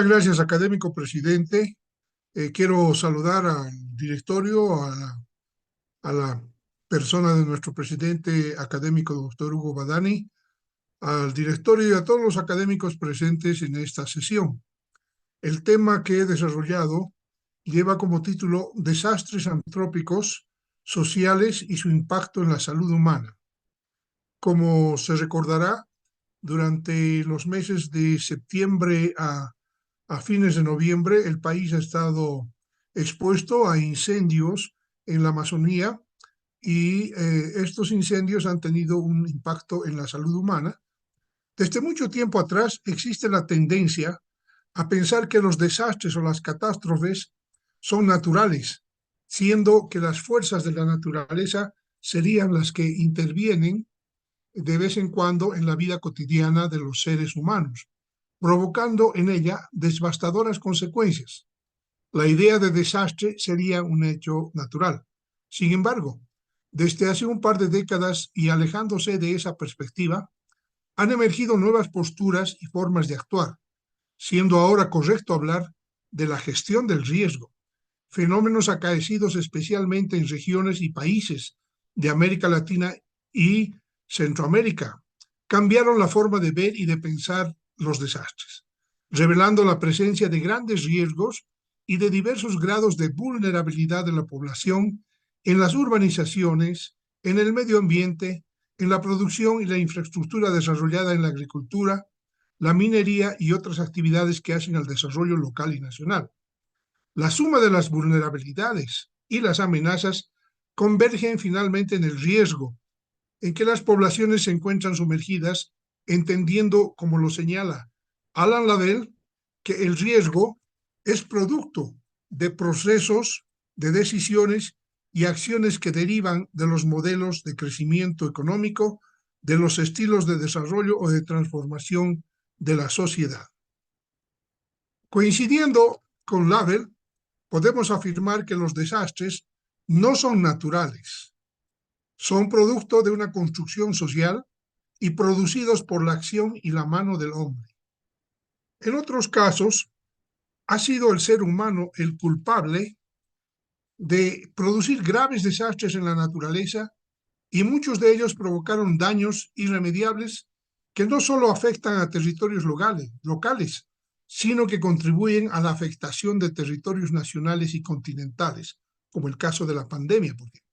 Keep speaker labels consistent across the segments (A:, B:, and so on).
A: Muchas gracias, académico presidente. Quiero saludar al directorio, a la persona de nuestro presidente académico, doctor Hugo Badani, al directorio y a todos los académicos presentes en esta sesión. El tema que he desarrollado lleva como título Desastres antrópicos, sociales y su impacto en la salud humana. Como se recordará, durante los meses de septiembre a fines de noviembre, el país ha estado expuesto a incendios en la Amazonía y estos incendios han tenido un impacto en la salud humana. Desde mucho tiempo atrás existe la tendencia a pensar que los desastres o las catástrofes son naturales, siendo que las fuerzas de la naturaleza serían las que intervienen de vez en cuando en la vida cotidiana de los seres humanos, provocando en ella devastadoras consecuencias. La idea de desastre sería un hecho natural. Sin embargo, desde hace un par de décadas y alejándose de esa perspectiva, han emergido nuevas posturas y formas de actuar, siendo ahora correcto hablar de la gestión del riesgo, fenómenos acaecidos especialmente en regiones y países de América Latina y Centroamérica. Cambiaron la forma de ver y de pensar los desastres, revelando la presencia de grandes riesgos y de diversos grados de vulnerabilidad de la población en las urbanizaciones, en el medio ambiente, en la producción y la infraestructura desarrollada en la agricultura, la minería y otras actividades que hacen al desarrollo local y nacional. La suma de las vulnerabilidades y las amenazas convergen finalmente en el riesgo en que las poblaciones se encuentran sumergidas, entendiendo, como lo señala Alan Ladell, que el riesgo es producto de procesos, de decisiones y acciones que derivan de los modelos de crecimiento económico, de los estilos de desarrollo o de transformación de la sociedad. Coincidiendo con Ladell, podemos afirmar que los desastres no son naturales, son producto de una construcción social y producidos por la acción y la mano del hombre. En otros casos, ha sido el ser humano el culpable de producir graves desastres en la naturaleza y muchos de ellos provocaron daños irremediables que no solo afectan a territorios locales, sino que contribuyen a la afectación de territorios nacionales y continentales, como el caso de la pandemia, por ejemplo,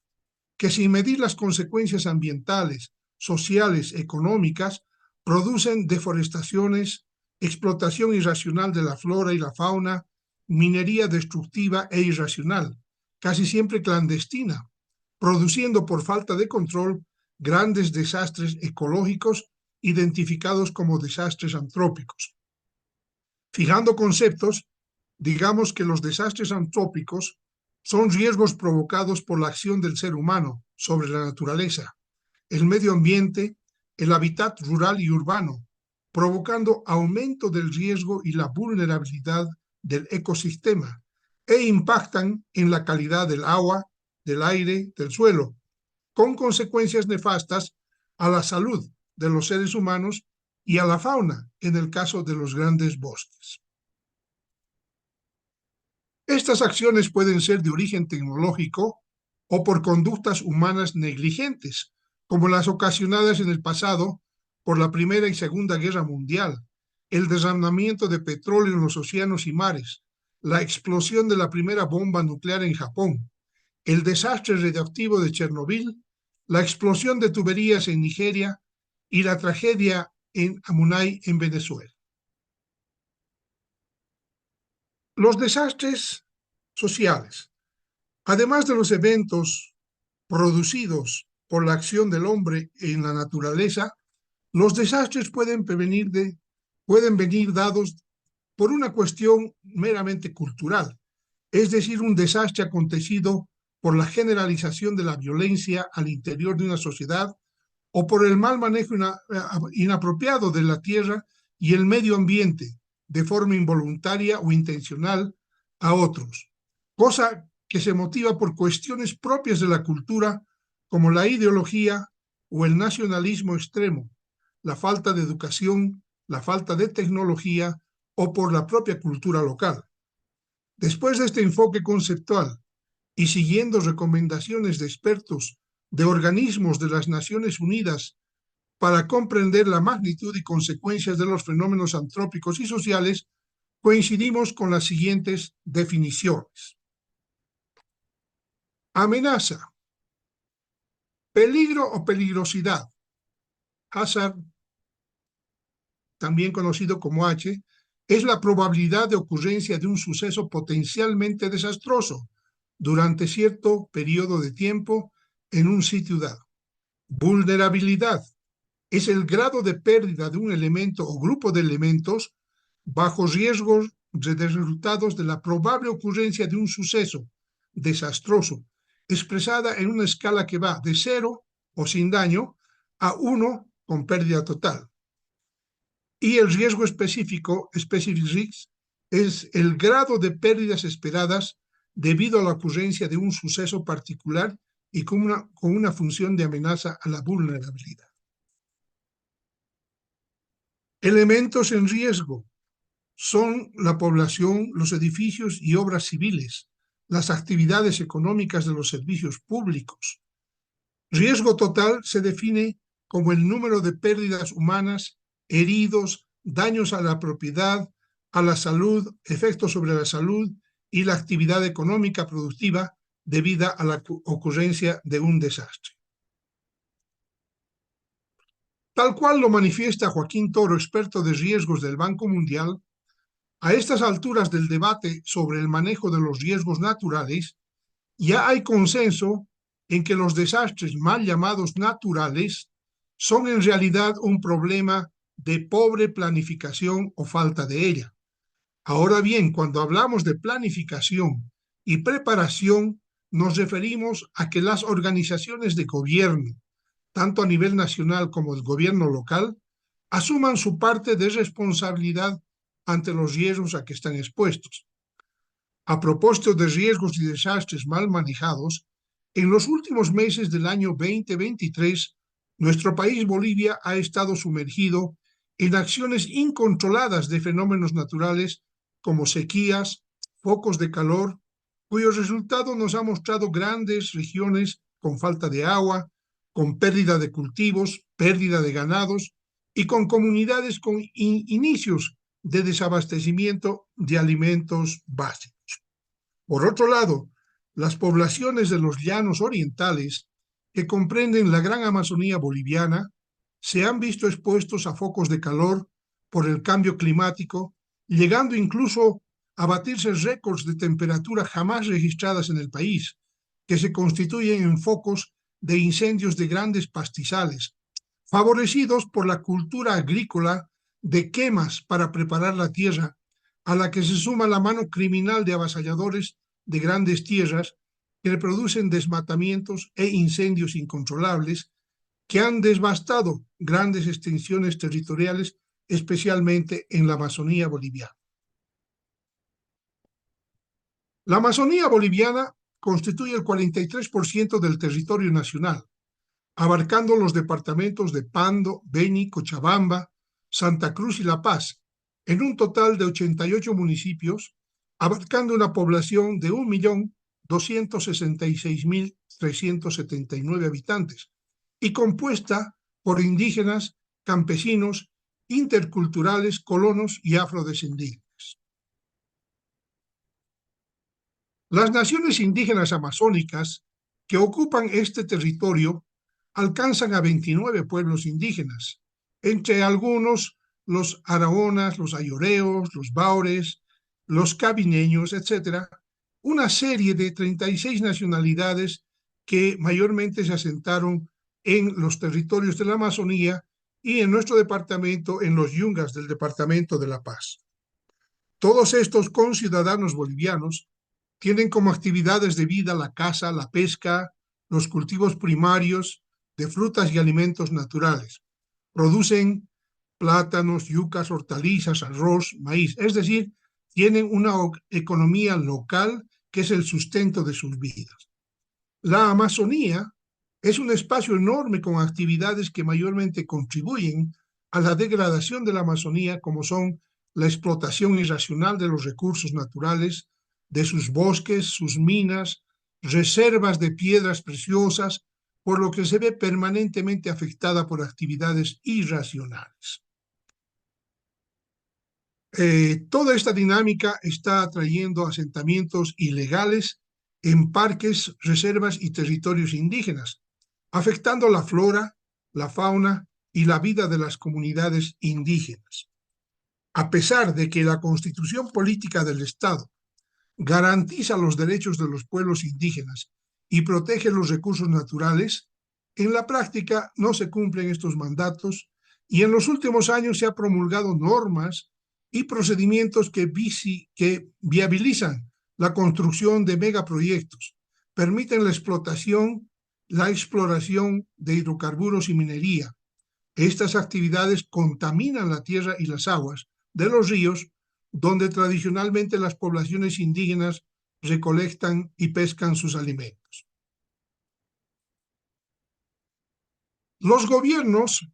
A: que sin medir las consecuencias ambientales, sociales, económicas, producen deforestaciones, explotación irracional de la flora y la fauna, minería destructiva e irracional, casi siempre clandestina, produciendo por falta de control grandes desastres ecológicos identificados como desastres antrópicos. Fijando conceptos, digamos que los desastres antrópicos son riesgos provocados por la acción del ser humano sobre la naturaleza, el medio ambiente, el hábitat rural y urbano, provocando aumento del riesgo y la vulnerabilidad del ecosistema e impactan en la calidad del agua, del aire, del suelo, con consecuencias nefastas a la salud de los seres humanos y a la fauna en el caso de los grandes bosques. Estas acciones pueden ser de origen tecnológico o por conductas humanas negligentes, como las ocasionadas en el pasado por la Primera y Segunda Guerra Mundial, el derramamiento de petróleo en los océanos y mares, la explosión de la primera bomba nuclear en Japón, el desastre radioactivo de Chernobyl, la explosión de tuberías en Nigeria y la tragedia en Amunay, en Venezuela. Los desastres sociales, además de los eventos producidos por la acción del hombre en la naturaleza, los desastres pueden venir dados por una cuestión meramente cultural, es decir, un desastre acontecido por la generalización de la violencia al interior de una sociedad o por el mal manejo inapropiado de la tierra y el medio ambiente de forma involuntaria o intencional a otros, cosa que se motiva por cuestiones propias de la cultura como la ideología o el nacionalismo extremo, la falta de educación, la falta de tecnología o por la propia cultura local. Después de este enfoque conceptual y siguiendo recomendaciones de expertos de organismos de las Naciones Unidas para comprender la magnitud y consecuencias de los fenómenos antrópicos y sociales, coincidimos con las siguientes definiciones. Amenaza, peligro o peligrosidad. Hazard, también conocido como H, es la probabilidad de ocurrencia de un suceso potencialmente desastroso durante cierto periodo de tiempo en un sitio dado. Vulnerabilidad es el grado de pérdida de un elemento o grupo de elementos bajo riesgos de resultados de la probable ocurrencia de un suceso desastroso, expresada en una escala que va de 0 o sin daño a 1 con pérdida total. Y el riesgo específico, specific risk, es el grado de pérdidas esperadas debido a la ocurrencia de un suceso particular y con una función de amenaza a la vulnerabilidad. Elementos en riesgo son la población, los edificios y obras civiles, las actividades económicas de los servicios públicos. Riesgo total se define como el número de pérdidas humanas, heridos, daños a la propiedad, a la salud, efectos sobre la salud y la actividad económica productiva debida a la ocurrencia de un desastre. Tal cual lo manifiesta Joaquín Toro, experto de riesgos del Banco Mundial, a estas alturas del debate sobre el manejo de los riesgos naturales, ya hay consenso en que los desastres mal llamados naturales son en realidad un problema de pobre planificación o falta de ella. Ahora bien, cuando hablamos de planificación y preparación, nos referimos a que las organizaciones de gobierno, tanto a nivel nacional como el gobierno local, asuman su parte de responsabilidad ante los riesgos a que están expuestos. A propósito de riesgos y desastres mal manejados, en los últimos meses del año 2023, nuestro país, Bolivia, ha estado sumergido en acciones incontroladas de fenómenos naturales como sequías, focos de calor, cuyo resultado nos ha mostrado grandes regiones con falta de agua, con pérdida de cultivos, pérdida de ganados y con comunidades con inicios de desabastecimiento de alimentos básicos. Por otro lado, las poblaciones de los llanos orientales, que comprenden la gran Amazonía boliviana, se han visto expuestos a focos de calor por el cambio climático, llegando incluso a batirse récords de temperatura jamás registradas en el país, que se constituyen en focos de incendios de grandes pastizales, favorecidos por la cultura agrícola de quemas para preparar la tierra, a la que se suma la mano criminal de avasalladores de grandes tierras que producen desmatamientos e incendios incontrolables que han devastado grandes extensiones territoriales, especialmente en la Amazonía boliviana. La Amazonía boliviana constituye el 43% del territorio nacional, abarcando los departamentos de Pando, Beni, Cochabamba, Santa Cruz y La Paz, en un total de 88 municipios, abarcando una población de 1.266.379 habitantes y compuesta por indígenas, campesinos, interculturales, colonos y afrodescendientes. Las naciones indígenas amazónicas que ocupan este territorio alcanzan a 29 pueblos indígenas, entre algunos los araonas, los ayoreos, los baures, los cabineños, etc., una serie de 36 nacionalidades que mayormente se asentaron en los territorios de la Amazonía y en nuestro departamento, en los yungas del departamento de La Paz. Todos estos conciudadanos bolivianos tienen como actividades de vida la caza, la pesca, los cultivos primarios de frutas y alimentos naturales. Producen plátanos, yucas, hortalizas, arroz, maíz, es decir, tienen una economía local que es el sustento de sus vidas. La Amazonía es un espacio enorme con actividades que mayormente contribuyen a la degradación de la Amazonía, como son la explotación irracional de los recursos naturales, de sus bosques, sus minas, reservas de piedras preciosas, por lo que se ve permanentemente afectada por actividades irracionales. Toda esta dinámica está atrayendo asentamientos ilegales en parques, reservas y territorios indígenas, afectando la flora, la fauna y la vida de las comunidades indígenas. A pesar de que la Constitución Política del Estado garantiza los derechos de los pueblos indígenas y protege los recursos naturales, en la práctica no se cumplen estos mandatos y en los últimos años se han promulgado normas y procedimientos que viabilizan la construcción de megaproyectos, permiten la explotación, la exploración de hidrocarburos y minería. Estas actividades contaminan la tierra y las aguas de los ríos, donde tradicionalmente las poblaciones indígenas recolectan y pescan sus alimentos. Los gobiernos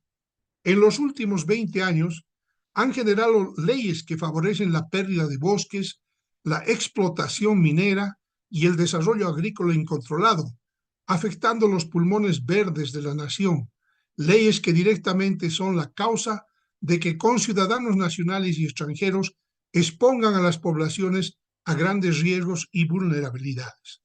A: en los últimos 20 años han generado leyes que favorecen la pérdida de bosques, la explotación minera y el desarrollo agrícola incontrolado, afectando los pulmones verdes de la nación, leyes que directamente son la causa de que conciudadanos nacionales y extranjeros expongan a las poblaciones a grandes riesgos y vulnerabilidades.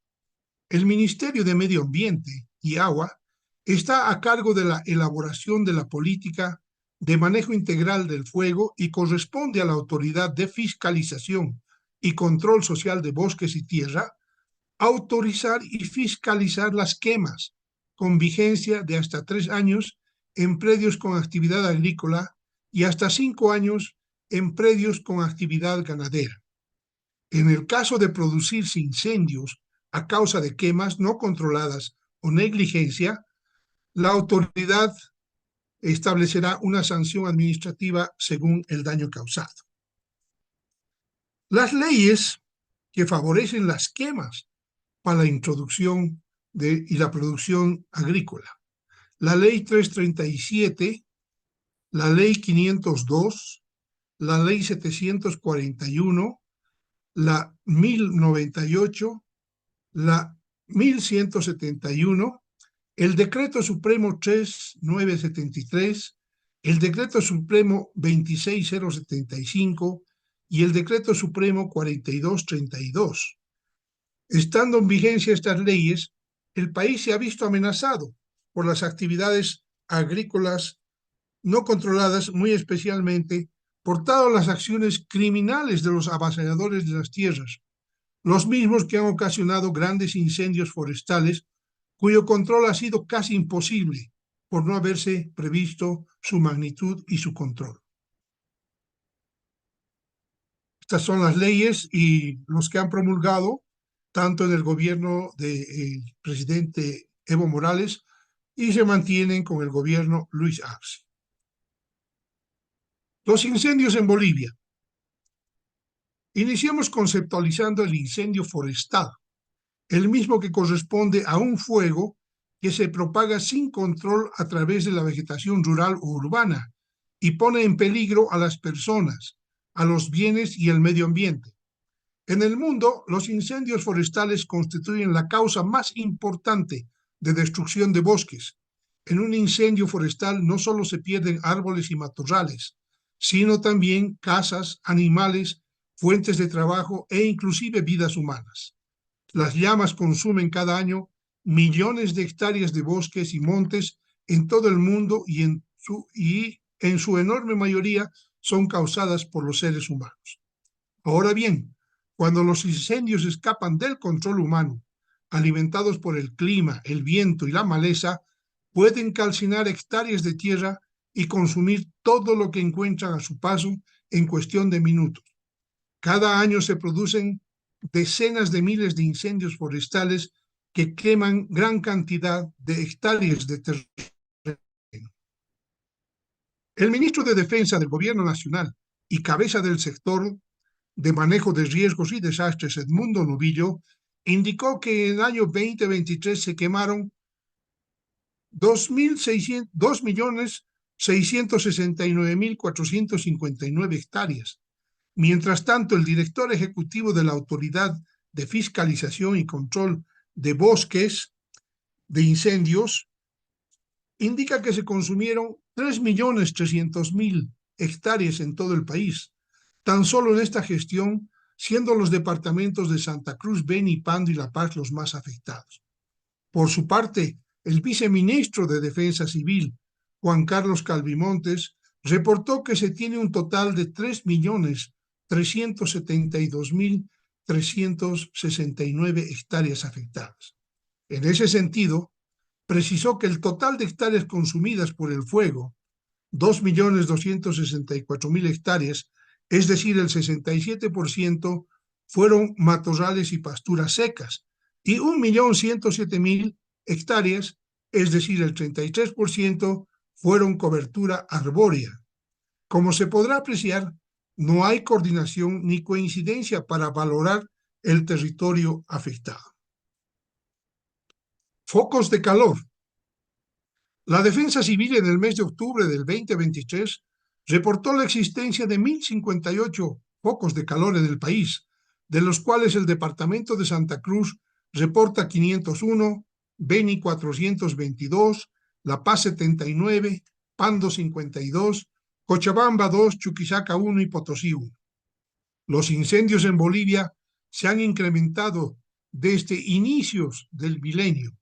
A: El Ministerio de Medio Ambiente y Agua está a cargo de la elaboración de la política de manejo integral del fuego y corresponde a la Autoridad de Fiscalización y Control Social de Bosques y Tierra autorizar y fiscalizar las quemas con vigencia de hasta 3 años en predios con actividad agrícola y hasta 5 años en predios con actividad ganadera. En el caso de producirse incendios a causa de quemas no controladas o negligencia, la autoridad establecerá una sanción administrativa según el daño causado. Las leyes que favorecen las quemas para la introducción y la producción agrícola. La Ley 337, la Ley 502, la Ley 741, la 1098, la 1171, el Decreto Supremo 3973, el Decreto Supremo 26075 y el Decreto Supremo 4232. Estando en vigencia estas leyes, el país se ha visto amenazado por las actividades agrícolas no controladas, muy especialmente por todas las acciones criminales de los avasalladores de las tierras, los mismos que han ocasionado grandes incendios forestales, cuyo control ha sido casi imposible por no haberse previsto su magnitud y su control. Estas son las leyes y los que han promulgado tanto en el gobierno del presidente Evo Morales y se mantienen con el gobierno Luis Arce. Los incendios en Bolivia. Iniciamos conceptualizando el incendio forestal, el mismo que corresponde a un fuego que se propaga sin control a través de la vegetación rural o urbana y pone en peligro a las personas, a los bienes y el medio ambiente. En el mundo, los incendios forestales constituyen la causa más importante de destrucción de bosques. En un incendio forestal no solo se pierden árboles y matorrales, sino también casas, animales, fuentes de trabajo e inclusive vidas humanas. Las llamas consumen cada año millones de hectáreas de bosques y montes en todo el mundo y en su enorme mayoría son causadas por los seres humanos. Ahora bien, cuando los incendios escapan del control humano, alimentados por el clima, el viento y la maleza, pueden calcinar hectáreas de tierra y consumir todo lo que encuentran a su paso en cuestión de minutos. Cada año se producen decenas de miles de incendios forestales que queman gran cantidad de hectáreas de terreno. El ministro de Defensa del Gobierno Nacional y cabeza del sector de manejo de riesgos y desastres, Edmundo Novillo, indicó que en el año 2023 se quemaron 2.669.459 hectáreas, Mientras tanto, el director ejecutivo de la Autoridad de Fiscalización y Control de Bosques de Incendios indica que se consumieron 3.300.000 hectáreas en todo el país, tan solo en esta gestión, siendo los departamentos de Santa Cruz, Beni, Pando y La Paz los más afectados. Por su parte, el viceministro de Defensa Civil, Juan Carlos Calvimontes, reportó que se tiene un total de 3.372.369 hectáreas afectadas. En ese sentido, precisó que el total de hectáreas consumidas por el fuego, 2.264.000 hectáreas, es decir, el 67%, fueron matorrales y pasturas secas, y 1.107.000 hectáreas, es decir, el 33%, fueron cobertura arbórea. Como se podrá apreciar, no hay coordinación ni coincidencia para valorar el territorio afectado. Focos de calor. La Defensa Civil en el mes de octubre del 2023 reportó la existencia de 1.058 focos de calor en el país, de los cuales el departamento de Santa Cruz reporta 501, Beni 422, La Paz 79, Pando 52, Cochabamba 2, Chuquisaca 1 y Potosí 1. Los incendios en Bolivia se han incrementado desde inicios del milenio.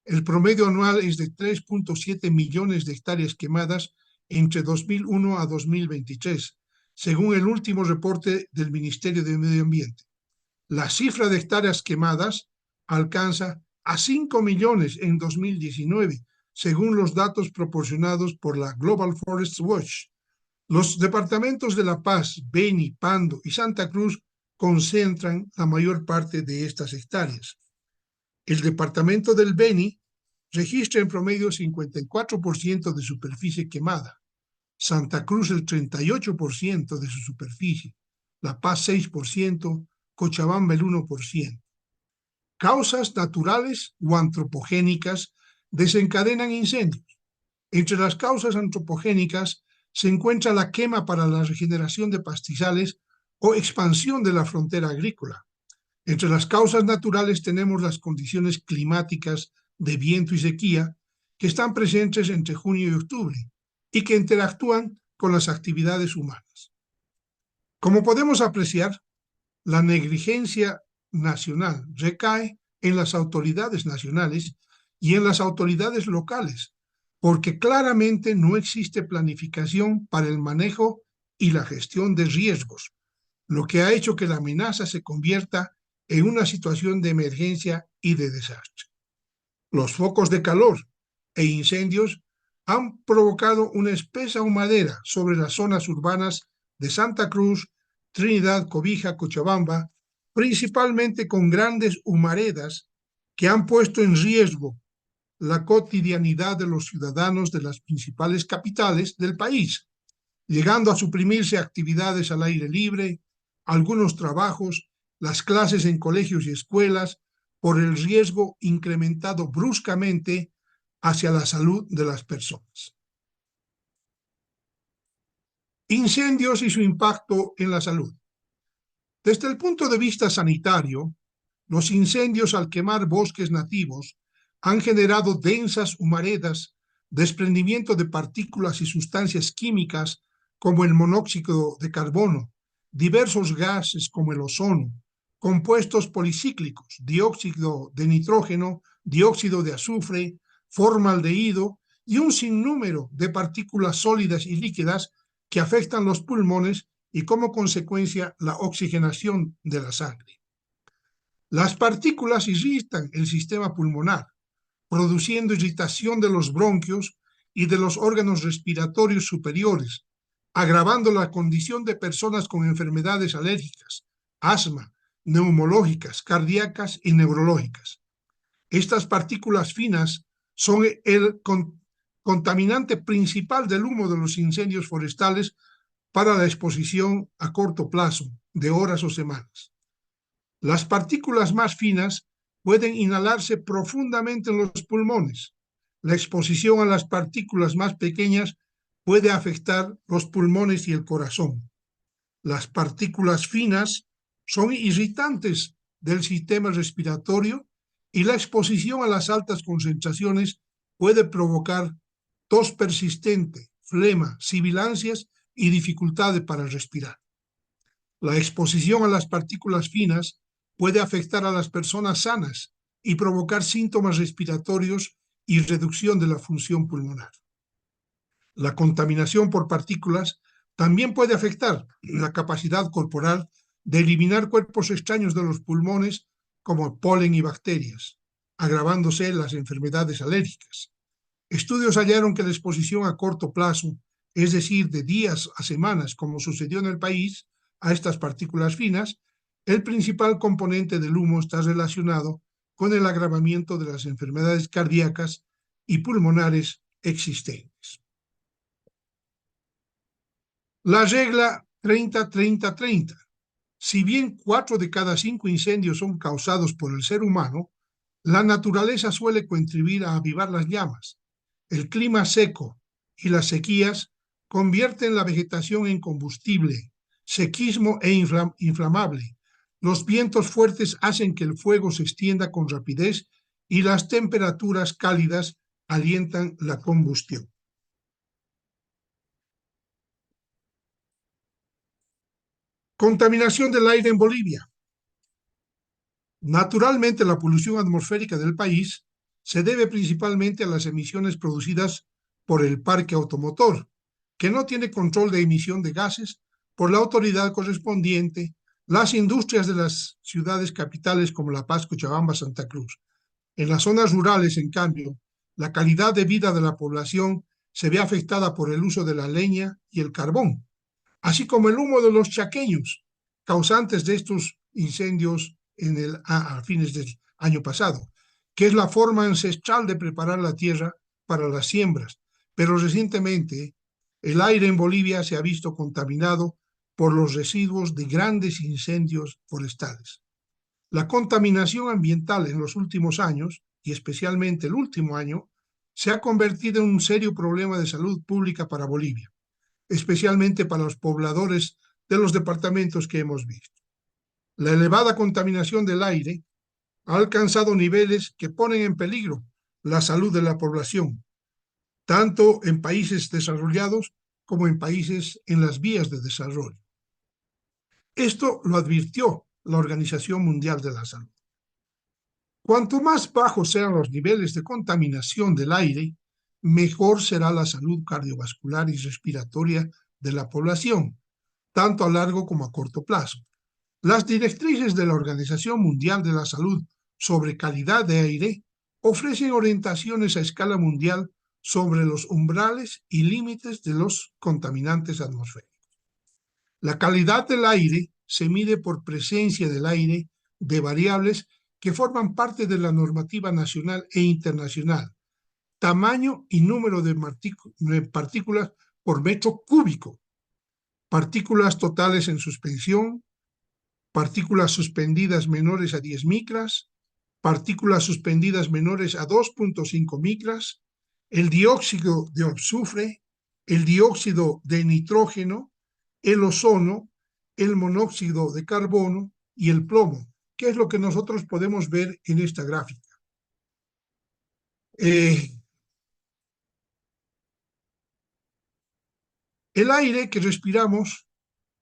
A: El promedio anual es de 3.7 millones de hectáreas quemadas entre 2001 a 2023, según el último reporte del Ministerio de Medio Ambiente. La cifra de hectáreas quemadas alcanza a 5 millones en 2019, según los datos proporcionados por la Global Forest Watch. Los departamentos de La Paz, Beni, Pando y Santa Cruz concentran la mayor parte de estas hectáreas. El departamento del Beni registra en promedio 54% de superficie quemada, Santa Cruz el 38% de su superficie, La Paz 6%, Cochabamba el 1%. Causas naturales o antropogénicas desencadenan incendios. Entre las causas antropogénicas se encuentra la quema para la regeneración de pastizales o expansión de la frontera agrícola. Entre las causas naturales tenemos las condiciones climáticas de viento y sequía que están presentes entre junio y octubre y que interactúan con las actividades humanas. Como podemos apreciar, la negligencia nacional recae en las autoridades nacionales y en las autoridades locales, porque claramente no existe planificación para el manejo y la gestión de riesgos, lo que ha hecho que la amenaza se convierta en una situación de emergencia y de desastre. Los focos de calor e incendios han provocado una espesa humadera sobre las zonas urbanas de Santa Cruz, Trinidad, Cobija, Cochabamba, principalmente con grandes humaredas que han puesto en riesgo la cotidianidad de los ciudadanos de las principales capitales del país, llegando a suprimirse actividades al aire libre, algunos trabajos, las clases en colegios y escuelas, por el riesgo incrementado bruscamente hacia la salud de las personas. Incendios y su impacto en la salud. Desde el punto de vista sanitario, los incendios al quemar bosques nativos han generado densas humaredas, desprendimiento de partículas y sustancias químicas como el monóxido de carbono, diversos gases como el ozono, compuestos policíclicos, dióxido de nitrógeno, dióxido de azufre, formaldehído y un sinnúmero de partículas sólidas y líquidas que afectan los pulmones y como consecuencia la oxigenación de la sangre. Las partículas irritan el sistema pulmonar, produciendo irritación de los bronquios y de los órganos respiratorios superiores, agravando la condición de personas con enfermedades alérgicas, asma, neumológicas, cardíacas y neurológicas. Estas partículas finas son el contaminante principal del humo de los incendios forestales para la exposición a corto plazo, de horas o semanas. Las partículas más finas pueden inhalarse profundamente en los pulmones. La exposición a las partículas más pequeñas puede afectar los pulmones y el corazón. Las partículas finas son irritantes del sistema respiratorio y la exposición a las altas concentraciones puede provocar tos persistente, flema, sibilancias y dificultades para respirar. La exposición a las partículas finas puede afectar a las personas sanas y provocar síntomas respiratorios y reducción de la función pulmonar. La contaminación por partículas también puede afectar la capacidad corporal de eliminar cuerpos extraños de los pulmones como polen y bacterias, agravándose las enfermedades alérgicas. Estudios hallaron que la exposición a corto plazo, es decir, de días a semanas, como sucedió en el país, a estas partículas finas, el principal componente del humo está relacionado con el agravamiento de las enfermedades cardíacas y pulmonares existentes. La regla 30-30-30. Si bien 4 de cada 5 incendios son causados por el ser humano, la naturaleza suele contribuir a avivar las llamas. El clima seco y las sequías convierten la vegetación en combustible, sequismo e inflamable. Los vientos fuertes hacen que el fuego se extienda con rapidez y las temperaturas cálidas alientan la combustión. Contaminación del aire en Bolivia. Naturalmente, la polución atmosférica del país se debe principalmente a las emisiones producidas por el parque automotor, que no tiene control de emisión de gases por la autoridad correspondiente, las industrias de las ciudades capitales como La Paz, Cochabamba, Santa Cruz. En las zonas rurales, en cambio, la calidad de vida de la población se ve afectada por el uso de la leña y el carbón, así como el humo de los chaqueños, causantes de estos incendios a fines del año pasado, que es la forma ancestral de preparar la tierra para las siembras. Pero recientemente el aire en Bolivia se ha visto contaminado por los residuos de grandes incendios forestales. La contaminación ambiental en los últimos años, y especialmente el último año, se ha convertido en un serio problema de salud pública para Bolivia, especialmente para los pobladores de los departamentos que hemos visto. La elevada contaminación del aire ha alcanzado niveles que ponen en peligro la salud de la población, tanto en países desarrollados como en países en las vías de desarrollo. Esto lo advirtió la Organización Mundial de la Salud. Cuanto más bajos sean los niveles de contaminación del aire, mejor será la salud cardiovascular y respiratoria de la población, tanto a largo como a corto plazo. Las directrices de la Organización Mundial de la Salud sobre calidad de aire ofrecen orientaciones a escala mundial sobre los umbrales y límites de los contaminantes atmosféricos. La calidad del aire se mide por presencia del aire de variables que forman parte de la normativa nacional e internacional, tamaño y número de partículas por metro cúbico, partículas totales en suspensión, partículas suspendidas menores a 10 micras, partículas suspendidas menores a 2.5 micras, el dióxido de azufre, el dióxido de nitrógeno, el ozono, el monóxido de carbono y el plomo, que es lo que nosotros podemos ver en esta gráfica. El aire que respiramos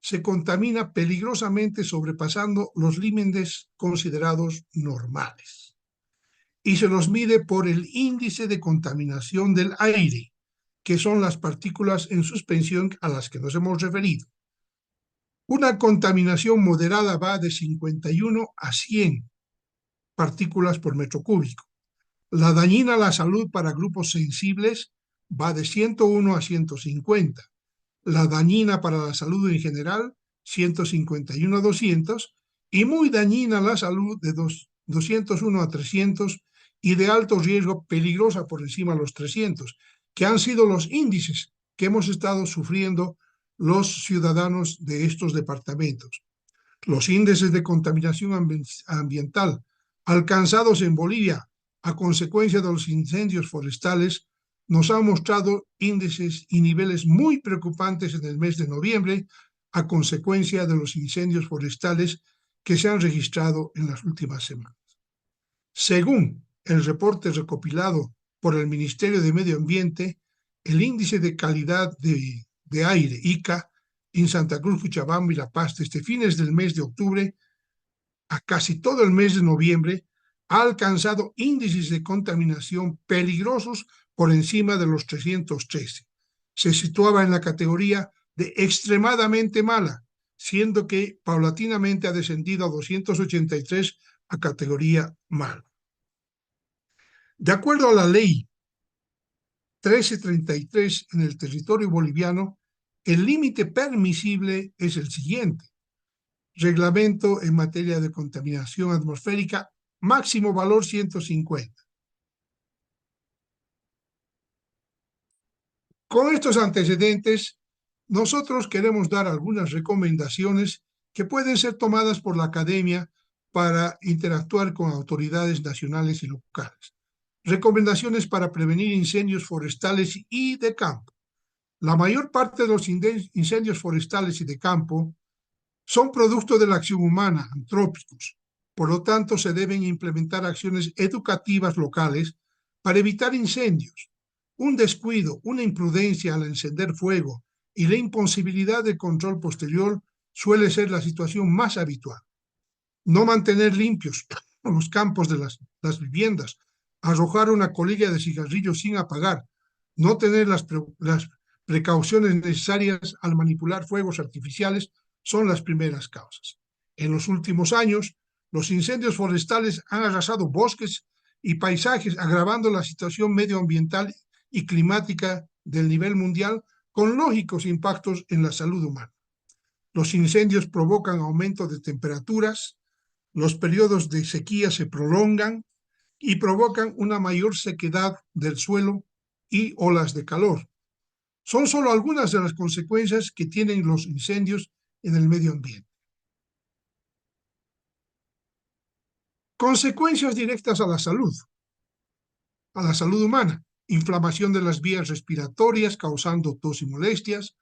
A: se contamina peligrosamente sobrepasando los límites considerados normales y se los mide por el índice de contaminación del aire, que son las partículas en suspensión a las que nos hemos referido. Una contaminación moderada va de 51 a 100 partículas por metro cúbico. La dañina a la salud para grupos sensibles va de 101 a 150. La dañina para la salud en general, 151 a 200, y muy dañina a la salud de 201 a 300 y de alto riesgo, peligrosa por encima de los 300, que han sido los índices que hemos estado sufriendo los ciudadanos de estos departamentos. Los índices de contaminación ambiental alcanzados en Bolivia a consecuencia de los incendios forestales nos han mostrado índices y niveles muy preocupantes en el mes de noviembre, a consecuencia de los incendios forestales que se han registrado en las últimas semanas. Según el reporte recopilado por el Ministerio de Medio Ambiente, el índice de calidad de aire, ICA, en Santa Cruz, Cochabamba y La Paz, desde fines del mes de octubre a casi todo el mes de noviembre, ha alcanzado índices de contaminación peligrosos por encima de los 313. Se situaba en la categoría de extremadamente mala, siendo que paulatinamente ha descendido a 283 a categoría mala. De acuerdo a la ley 1333 en el territorio boliviano, el límite permisible es el siguiente: reglamento en materia de contaminación atmosférica, máximo valor 150. Con estos antecedentes, nosotros queremos dar algunas recomendaciones que pueden ser tomadas por la academia para interactuar con autoridades nacionales y locales. Recomendaciones para prevenir incendios forestales y de campo. La mayor parte de los incendios forestales y de campo son producto de la acción humana, antrópicos. Por lo tanto, se deben implementar acciones educativas locales para evitar incendios. Un descuido, una imprudencia al encender fuego y la imposibilidad de control posterior suele ser la situación más habitual. No mantener limpios los campos de las viviendas, arrojar una colilla de cigarrillos sin apagar, no tener las precauciones necesarias al manipular fuegos artificiales son las primeras causas. En los últimos años, los incendios forestales han arrasado bosques y paisajes, agravando la situación medioambiental y climática del nivel mundial, con lógicos impactos en la salud humana. Los incendios provocan aumento de temperaturas, los periodos de sequía se prolongan y provocan una mayor sequedad del suelo y olas de calor. Son solo algunas de las consecuencias que tienen los incendios en el medio ambiente. Consecuencias directas a la salud humana: inflamación de las vías respiratorias causando tos y molestias,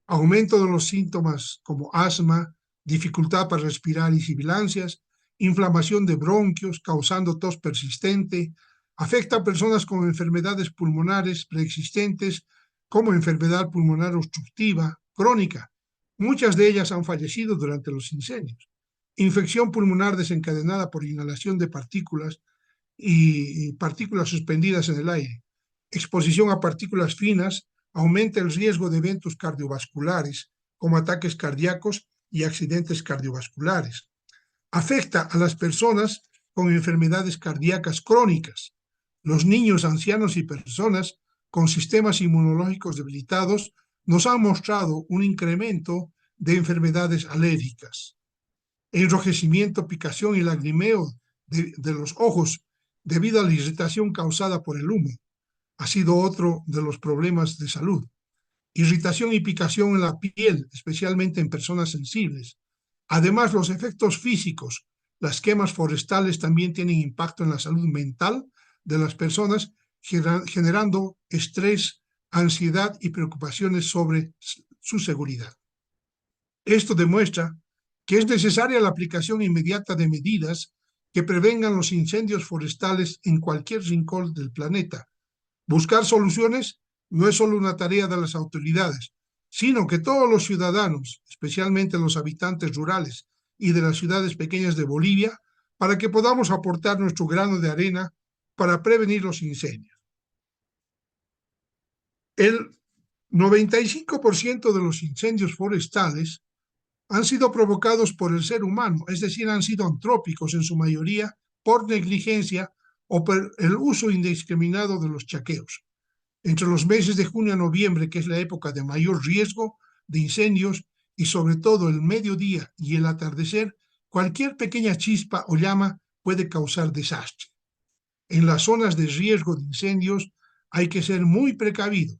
A: aumento de los síntomas como asma, dificultad para respirar y sibilancias, inflamación de bronquios causando tos persistente, afecta a personas con enfermedades pulmonares preexistentes como enfermedad pulmonar obstructiva crónica. Muchas de ellas han fallecido durante los incendios. Infección pulmonar desencadenada por inhalación de partículas y partículas suspendidas en el aire. Exposición a partículas finas aumenta el riesgo de eventos cardiovasculares, como ataques cardíacos y accidentes cardiovasculares. Afecta a las personas con enfermedades cardíacas crónicas. Los niños, ancianos y personas con sistemas inmunológicos debilitados nos han mostrado un incremento de enfermedades alérgicas. Enrojecimiento, picación y lagrimeo de los ojos debido a la irritación causada por el humo ha sido otro de los problemas de salud. Irritación y picación en la piel, especialmente en personas sensibles. Además, los efectos físicos, las quemas forestales también tienen impacto en la salud mental de las personas, generando estrés, ansiedad y preocupaciones sobre su seguridad. Esto demuestra que es necesaria la aplicación inmediata de medidas que prevengan los incendios forestales en cualquier rincón del planeta. Buscar soluciones no es solo una tarea de las autoridades, sino que todos los ciudadanos, especialmente los habitantes rurales y de las ciudades pequeñas de Bolivia, para que podamos aportar nuestro grano de arena para prevenir los incendios. El 95% de los incendios forestales han sido provocados por el ser humano, es decir, han sido antrópicos en su mayoría por negligencia o por el uso indiscriminado de los chaqueos. Entre los meses de junio a noviembre, que es la época de mayor riesgo de incendios, y sobre todo el mediodía y el atardecer, cualquier pequeña chispa o llama puede causar desastre. En las zonas de riesgo de incendios hay que ser muy precavidos.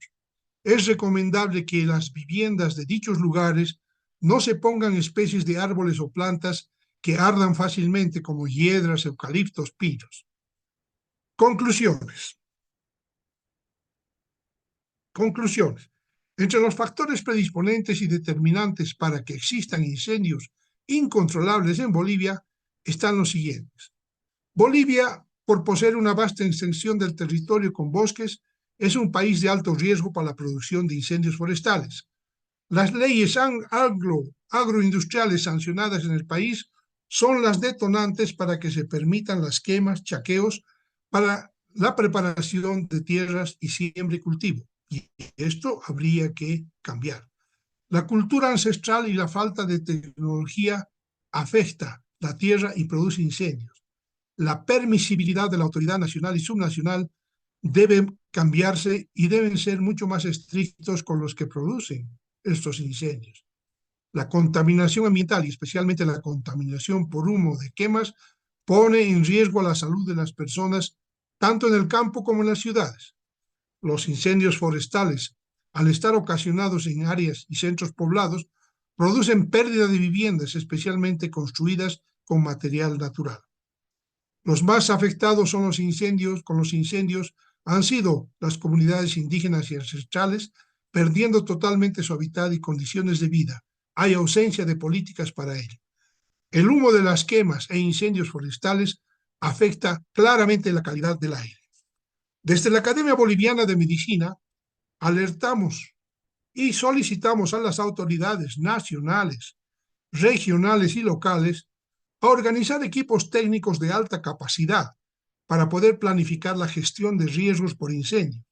A: Es recomendable que en las viviendas de dichos lugares no se pongan especies de árboles o plantas que ardan fácilmente, como hiedras, eucaliptos, pinos. Conclusiones. Entre los factores predisponentes y determinantes para que existan incendios incontrolables en Bolivia están los siguientes. Bolivia, por poseer una vasta extensión del territorio con bosques, es un país de alto riesgo para la producción de incendios forestales. Las leyes agroindustriales sancionadas en el país son las detonantes para que se permitan las quemas, chaqueos, para la preparación de tierras y siembra y cultivo. Y esto habría que cambiar. La cultura ancestral y la falta de tecnología afecta la tierra y produce incendios. La permisibilidad de la autoridad nacional y subnacional debe cambiarse y deben ser mucho más estrictos con los que producen estos incendios. La contaminación ambiental y especialmente la contaminación por humo de quemas pone en riesgo la salud de las personas tanto en el campo como en las ciudades. Los incendios forestales, al estar ocasionados en áreas y centros poblados, producen pérdida de viviendas, especialmente construidas con material natural. Los más afectados son los incendios, con los incendios han sido las comunidades indígenas y ancestrales, perdiendo totalmente su hábitat y condiciones de vida. Hay ausencia de políticas para ello. El humo de las quemas e incendios forestales afecta claramente la calidad del aire. Desde la Academia Boliviana de Medicina alertamos y solicitamos a las autoridades nacionales, regionales y locales a organizar equipos técnicos de alta capacidad para poder planificar la gestión de riesgos por incendio,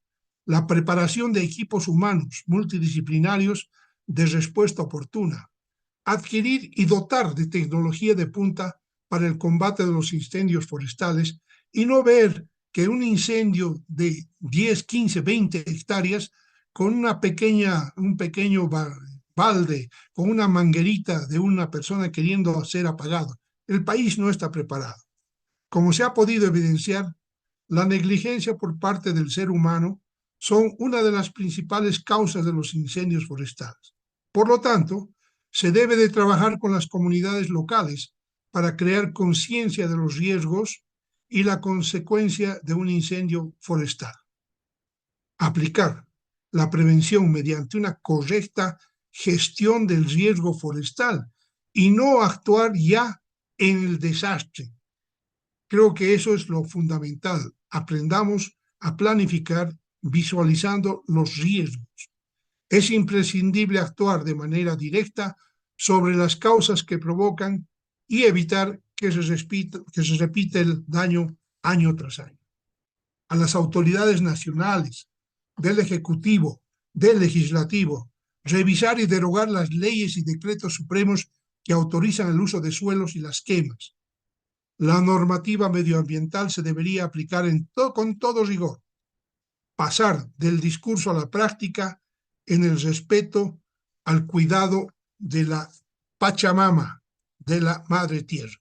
A: la preparación de equipos humanos multidisciplinarios de respuesta oportuna, adquirir y dotar de tecnología de punta para el combate de los incendios forestales y no ver que un incendio de 10, 15, 20 hectáreas con un pequeño balde, con una manguerita de una persona queriendo ser apagado. El país no está preparado. Como se ha podido evidenciar, la negligencia por parte del ser humano son una de las principales causas de los incendios forestales. Por lo tanto, se debe de trabajar con las comunidades locales para crear conciencia de los riesgos y la consecuencia de un incendio forestal. Aplicar la prevención mediante una correcta gestión del riesgo forestal y no actuar ya en el desastre. Creo que eso es lo fundamental. Aprendamos a planificar visualizando los riesgos. Es imprescindible actuar de manera directa sobre las causas que provocan y evitar que se repita el daño año tras año. A las autoridades nacionales, del Ejecutivo, del Legislativo, revisar y derogar las leyes y decretos supremos que autorizan el uso de suelos y las quemas. La normativa medioambiental se debería aplicar con todo rigor. Pasar del discurso a la práctica en el respeto al cuidado de la Pachamama, de la Madre Tierra.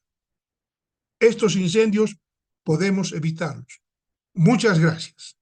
A: Estos incendios podemos evitarlos. Muchas gracias.